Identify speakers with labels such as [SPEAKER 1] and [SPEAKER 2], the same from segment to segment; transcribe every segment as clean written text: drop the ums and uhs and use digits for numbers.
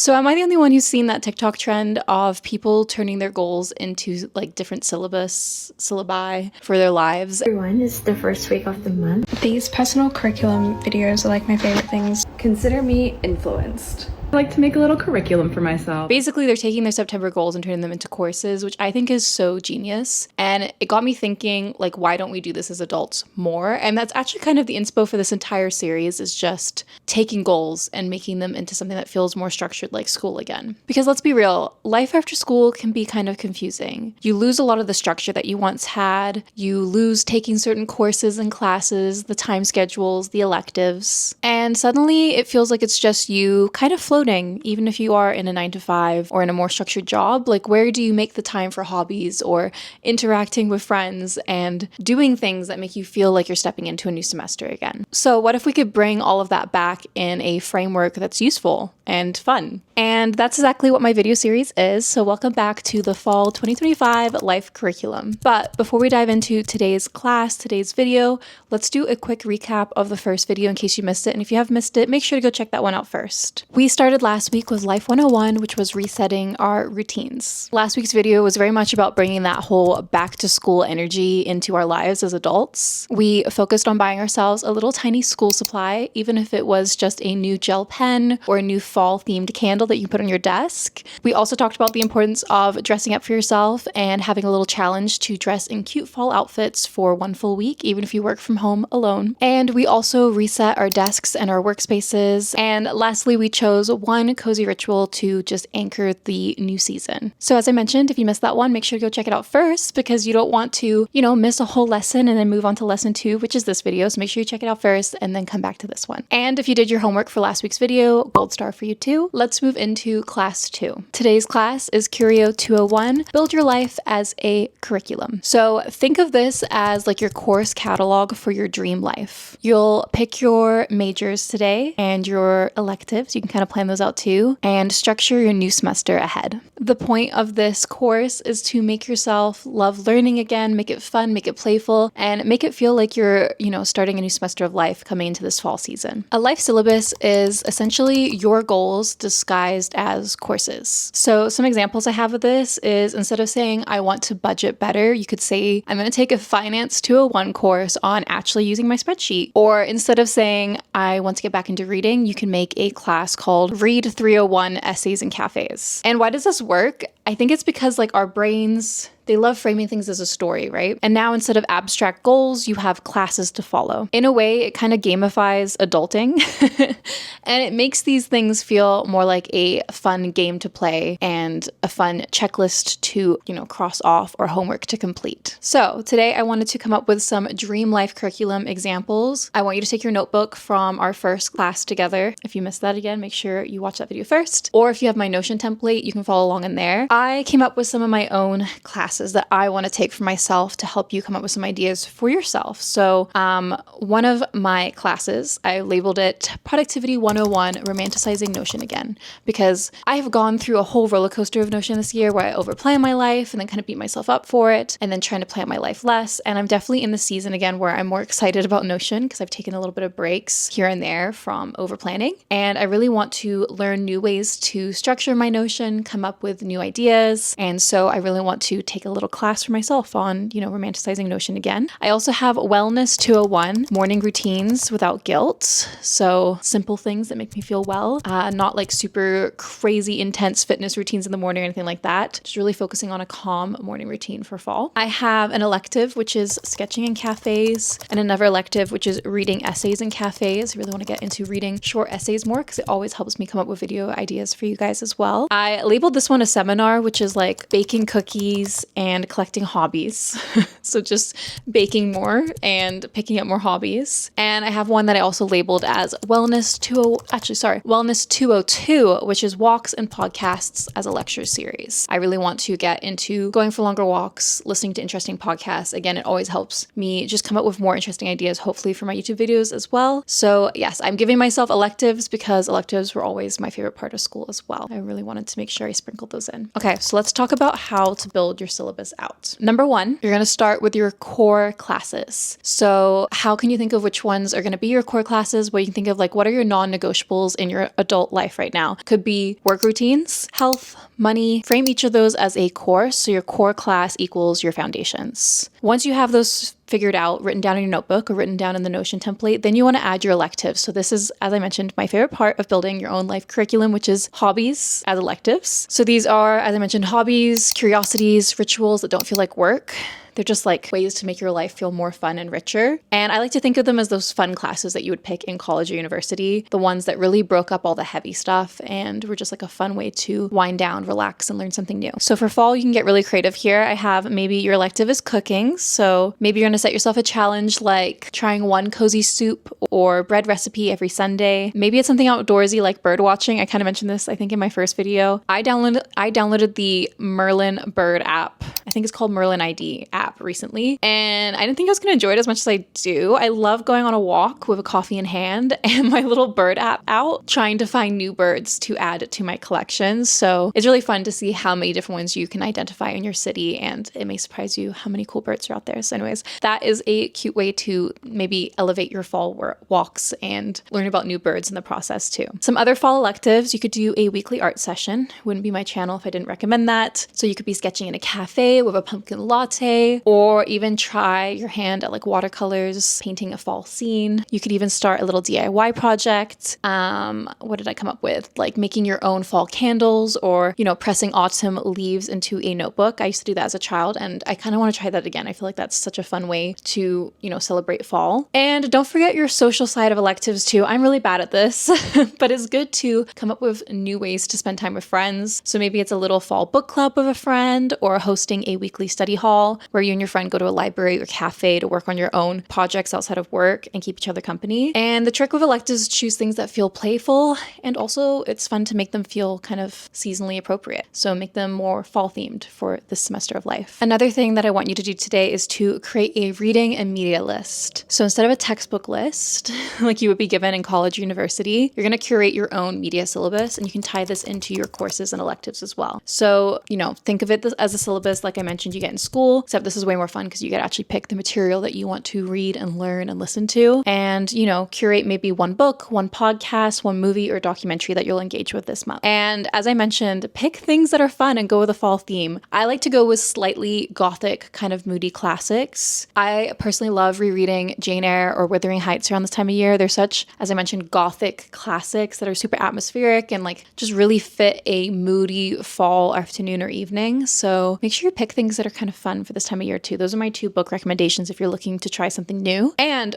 [SPEAKER 1] So am I the only one who's seen that TikTok trend of people turning their goals into like different syllabi for their lives?
[SPEAKER 2] Everyone, it's the first week of the month.
[SPEAKER 3] These personal curriculum videos are like my favorite things.
[SPEAKER 4] Consider me influenced.
[SPEAKER 5] I like to make a little curriculum for myself.
[SPEAKER 1] Basically, they're taking their September goals and turning them into courses, which I think is so genius. And it got me thinking, like, why don't we do this as adults more? And that's actually kind of the inspo for this entire series, is just taking goals and making them into something that feels more structured like school again. Because let's be real, life after school can be kind of confusing. You lose a lot of the structure that you once had. You lose taking certain courses and classes, the time schedules, the electives. And suddenly it feels like it's just you kind of floating, even if you are in a 9-to-5 or in a more structured job. Like, where do you make the time for hobbies or interacting with friends and doing things that make you feel like you're stepping into a new semester again? So what if we could bring all of that back in a framework that's useful and fun? And that's exactly what my video series is. So welcome back to the fall 2025 life curriculum. But before we dive into today's class, today's video, let's do a quick recap of the first video in case you missed it. And if you have missed it, make sure to go check that one out first. We started last week with Life 101, which was resetting our routines. Last week's video was very much about bringing that whole back to school energy into our lives as adults. We focused on buying ourselves a little tiny school supply, even if it was just a new gel pen or a new fall themed candle that you put on your desk. We also talked about the importance of dressing up for yourself and having a little challenge to dress in cute fall outfits for one full week, even if you work from home alone. And we also reset our desks and our workspaces. And lastly, we chose one cozy ritual to just anchor the new season. So as I mentioned, if you missed that one, make sure to go check it out first, because you don't want to, miss a whole lesson and then move on to lesson 2, which is this video. So make sure you check it out first and then come back to this one. And if you did your homework for last week's video, gold star for you too. Let's move into class 2. Today's class is Curio 201, Build Your Life as a Curriculum. So think of this as like your course catalog for your dream life. You'll pick your majors today and your electives. You can kind of plan those out too, and structure your new semester ahead. The point of this course is to make yourself love learning again, make it fun, make it playful, and make it feel like you're, starting a new semester of life coming into this fall season. A life syllabus is essentially your goals disguised as courses. So some examples I have of this is, instead of saying, I want to budget better, you could say, I'm going to take a Finance 201 course on actually using my spreadsheet. Or instead of saying, I want to get back into reading, you can make a class called Read 301 Essays and Cafés. And why does this work? I think it's because our brains, they love framing things as a story, right? And now instead of abstract goals, you have classes to follow. In a way, it kind of gamifies adulting and it makes these things feel more like a fun game to play and a fun checklist to, cross off or homework to complete. So today I wanted to come up with some dream life curriculum examples. I want you to take your notebook from our first class together. If you missed that again, make sure you watch that video first. Or if you have my Notion template, you can follow along in there. I came up with some of my own classes that I want to take for myself to help you come up with some ideas for yourself. So one of my classes, I labeled it Productivity 101, Romanticizing Notion Again, because I have gone through a whole roller coaster of Notion this year where I overplan my life and then kind of beat myself up for it and then trying to plan my life less. And I'm definitely in the season again where I'm more excited about Notion because I've taken a little bit of breaks here and there from overplanning. And I really want to learn new ways to structure my Notion, come up with new ideas. And so I really want to take a little class for myself on, romanticizing Notion again. I also have Wellness 201, Morning Routines Without Guilt. So simple things that make me feel well, not like super crazy intense fitness routines in the morning or anything like that. Just really focusing on a calm morning routine for fall. I have an elective, which is Sketching in Cafés, and another elective, which is Reading Essays in Cafés. I really want to get into reading short essays more because it always helps me come up with video ideas for you guys as well. I labeled this one a seminar, which is like baking cookies and collecting hobbies. So just baking more and picking up more hobbies. And I have one that I also labeled as Wellness 202, which is walks and podcasts as a lecture series. I really want to get into going for longer walks, listening to interesting podcasts. Again, it always helps me just come up with more interesting ideas, hopefully for my YouTube videos as well. So yes, I'm giving myself electives because electives were always my favorite part of school as well. I really wanted to make sure I sprinkled those in. Okay, so let's talk about how to build your syllabus out. Number one, you're going to start with your core classes. So how can you think of which ones are going to be your core classes? Well, you can think of like, what are your non-negotiables in your adult life right now? Could be work routines, health, money. Frame each of those as a course. So your core class equals your foundations. Once you have those figured out, written down in your notebook or written down in the Notion template, then you want to add your electives. So this is, as I mentioned, my favorite part of building your own life curriculum, which is hobbies as electives. So these are, as I mentioned, hobbies, curiosities, rituals that don't feel like work. They're just like ways to make your life feel more fun and richer. And I like to think of them as those fun classes that you would pick in college or university, the ones that really broke up all the heavy stuff and were just like a fun way to wind down, relax, and learn something new. So for fall, you can get really creative here. I have maybe your elective is cooking. So maybe you're going to set yourself a challenge like trying one cozy soup or bread recipe every Sunday. Maybe it's something outdoorsy like bird watching. I kind of mentioned this, I think, in my first video. I downloaded the Merlin bird app. I think it's called Merlin ID app recently, and I didn't think I was going to enjoy it as much as I do. I love going on a walk with a coffee in hand and my little bird app out, trying to find new birds to add to my collection. So it's really fun to see how many different ones you can identify in your city, and it may surprise you how many cool birds are out there. So anyways, that is a cute way to maybe elevate your fall walks and learn about new birds in the process too. Some other fall electives, you could do a weekly art session. Wouldn't be my channel if I didn't recommend that. So you could be sketching in a cafe with a pumpkin latte, or even try your hand at like watercolors, painting a fall scene. You could even start a little DIY project. What did I come up with? Like making your own fall candles, or, pressing autumn leaves into a notebook. I used to do that as a child, and I kind of want to try that again. I feel like that's such a fun way to, celebrate fall. And don't forget your social side of electives too. I'm really bad at this, but it's good to come up with new ways to spend time with friends. So maybe it's a little fall book club with a friend, or hosting a weekly study hall where you and your friend go to a library or cafe to work on your own projects outside of work and keep each other company. And the trick with electives is choose things that feel playful, and also it's fun to make them feel kind of seasonally appropriate. So make them more fall themed for this semester of life. Another thing that I want you to do today is to create a reading and media list. So instead of a textbook list like you would be given in college or university, you're going to curate your own media syllabus, and you can tie this into your courses and electives as well. So, think of it as a syllabus like I mentioned you get in school, except this is way more fun because you get to actually pick the material that you want to read and learn and listen to, and, curate maybe one book, one podcast, one movie or documentary that you'll engage with this month. And as I mentioned, pick things that are fun and go with a fall theme. I like to go with slightly gothic, kind of moody classics. I personally love rereading Jane Eyre or Wuthering Heights around this time of year. They're such, as I mentioned, gothic classics that are super atmospheric and like just really fit a moody fall afternoon or evening. So make sure you pick things that are kind of fun for this time of year too. Those are my 2 book recommendations if you're looking to try something new. And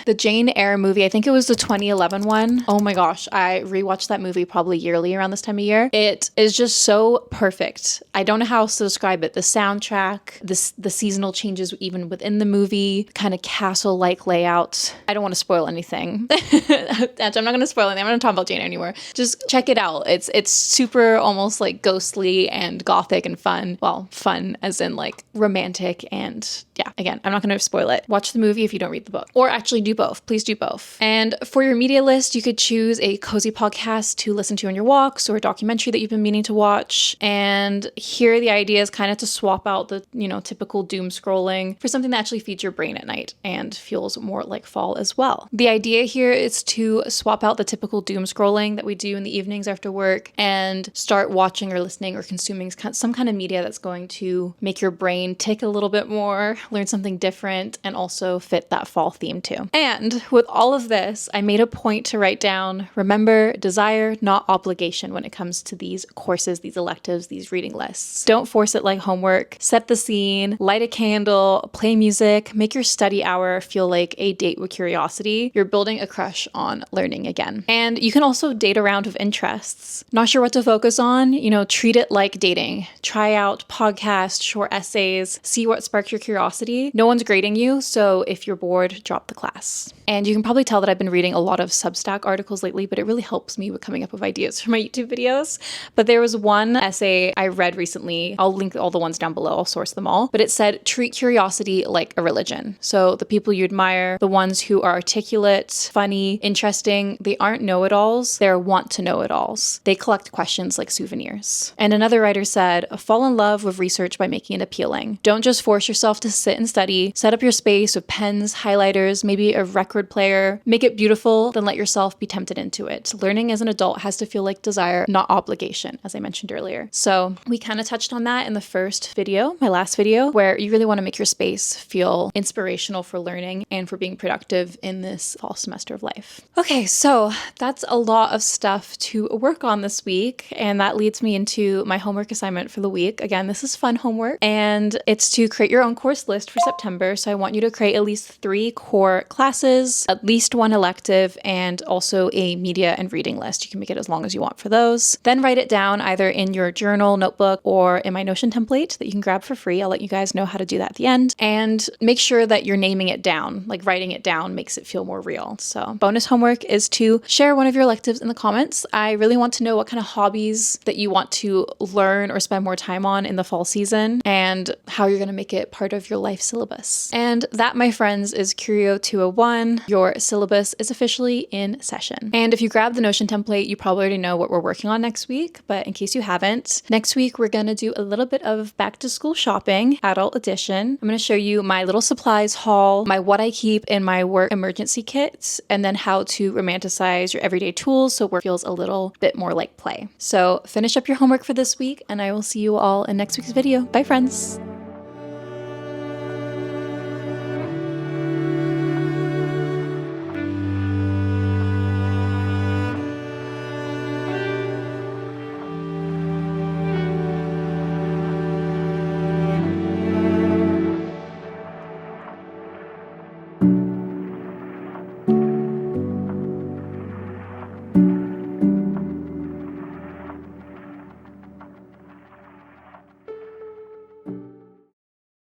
[SPEAKER 1] the Jane Eyre movie, I think it was the 2011 one. Oh my gosh, I rewatch that movie probably yearly around this time of year. It is just so perfect. I don't know how else to describe it. The soundtrack, the seasonal changes even within the movie, kind of castle-like layout. I don't want to spoil anything. Actually, I'm not going to spoil anything. I'm not going to talk about Jane Eyre anymore. Just check it out. It's super almost like ghostly and gothic and fun. Well, fun as in like romantic, and yeah, again, I'm not going to spoil it. Watch the movie if you don't read the book, or actually do both. Please do both. And for your media list, you could choose a cozy podcast to listen to on your walks, or a documentary that you've been meaning to watch. And here the idea is kind of to swap out the, typical doom scrolling for something that actually feeds your brain at night and feels more like fall as well. The idea here is to swap out the typical doom scrolling that we do in the evenings after work and start watching or listening or consuming some kind of media that's going to make your brain tick a little bit more, learn something different, and also fit that fall theme too. And with all of this, I made a point to write down, remember, desire, not obligation when it comes to these courses, these electives, these reading lists. Don't force it like homework. Set the scene, light a candle, play music, make your study hour feel like a date with curiosity. You're building a crush on learning again. And you can also date around with interests. Not sure what to focus on? Treat it like dating. Try out podcasts, short essays, essays, see what sparks your curiosity. No one's grading you, so if you're bored, drop the class. And you can probably tell that I've been reading a lot of Substack articles lately, but it really helps me with coming up with ideas for my YouTube videos. But there was one essay I read recently. I'll link all the ones down below. I'll source them all. But it said, treat curiosity like a religion. So the people you admire, the ones who are articulate, funny, interesting, they aren't know-it-alls. They're want-to-know-it-alls. They collect questions like souvenirs. And another writer said, fall in love with research by making it appealing. Don't just force yourself to sit and study. Set up your space with pens, highlighters, maybe a record player. Make it beautiful, then let yourself be tempted into it. Learning as an adult has to feel like desire, not obligation, as I mentioned earlier. So we kind of touched on that in the first video, my last video, where you really want to make your space feel inspirational for learning and for being productive in this fall semester of life. Okay, so that's a lot of stuff to work on this week, and that leads me into my homework assignment for the week. Again, this is fun homework, and it's to create your own course list for September. So I want you to create at least 3 core classes, at least 1 elective, and also a media and reading list. You can make it as long as you want for those. Then write it down either in your journal, notebook, or in my Notion template that you can grab for free. I'll let you guys know how to do that at the end. And make sure that you're naming it down. Like writing it down makes it feel more real. So bonus homework is to share one of your electives in the comments. I really want to know what kind of hobbies that you want to learn or spend more time on in the fall season and how you're going to make it part of your life syllabus. And that, my friends, is Curio 201. Your syllabus is officially in session. And if you grab the Notion template, you probably already know what we're working on next week, but in case you haven't, next week we're going to do a little bit of back to school shopping, adult edition. I'm going to show you my little supplies haul, my what I keep in my work emergency kits, and then how to romanticize your everyday tools so work feels a little bit more like play. So finish up your homework for this week, and I will see you all in next week's video. Bye, friends.